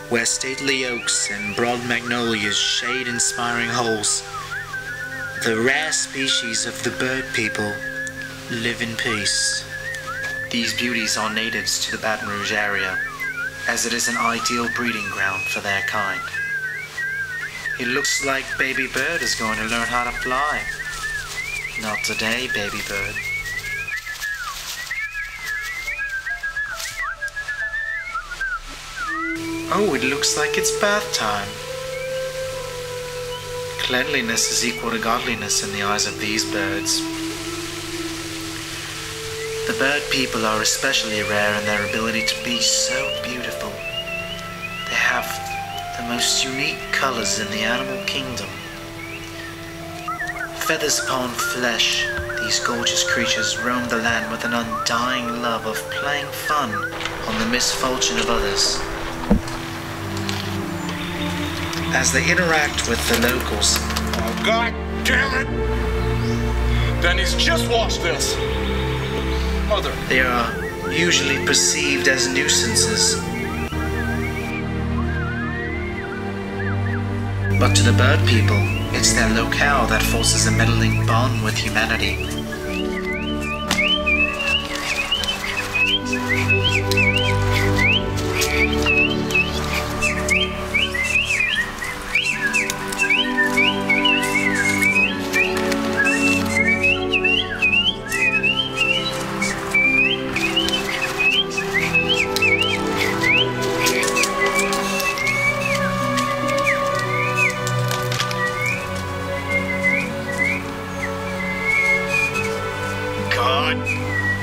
where stately oaks and broad magnolias shade inspiring holes, the rare species of the bird people live in peace. These beauties are natives to the Baton Rouge area, as it is an ideal breeding ground for their kind. It looks like baby bird is going to learn how to fly. Not today, baby bird. Oh, it looks like it's bath time. Cleanliness is equal to godliness in the eyes of these birds. The bird people are especially rare in their ability to be so beautiful. They have the most unique colors in the animal kingdom. Feathers upon flesh, these gorgeous creatures roam the land with an undying love of playing fun on the misfortune of others. As they interact with the locals. Oh, God damn it! Denny's, just watch this! Mother. They are usually perceived as nuisances. But to the bird people, it's their locale that forces a meddling bond with humanity.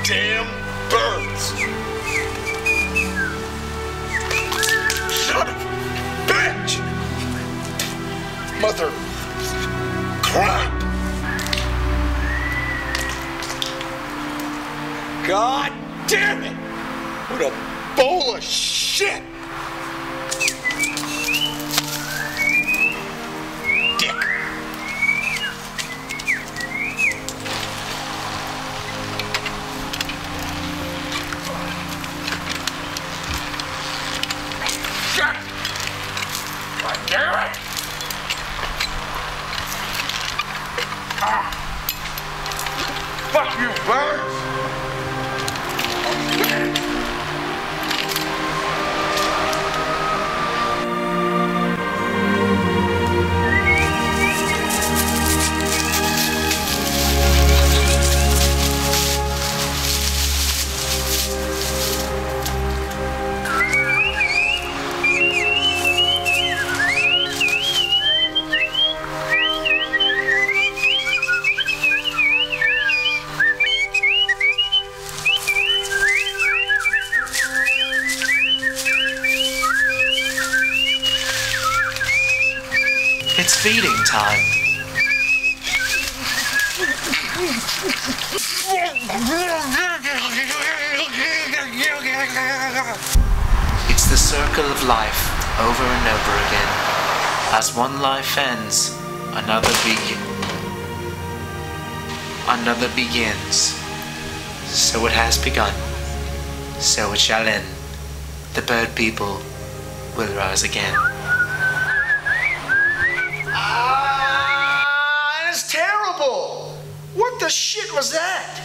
Damn birds! Son of a bitch! Mother crap! God damn it! What a bowl of shit! Dick! God damn it! Ah. Fuck you, birds! It's feeding time. It's the circle of life over and over again. As one life ends, another begins. So it has begun. So it shall end. The bird people will rise again. That's terrible! What the shit was that?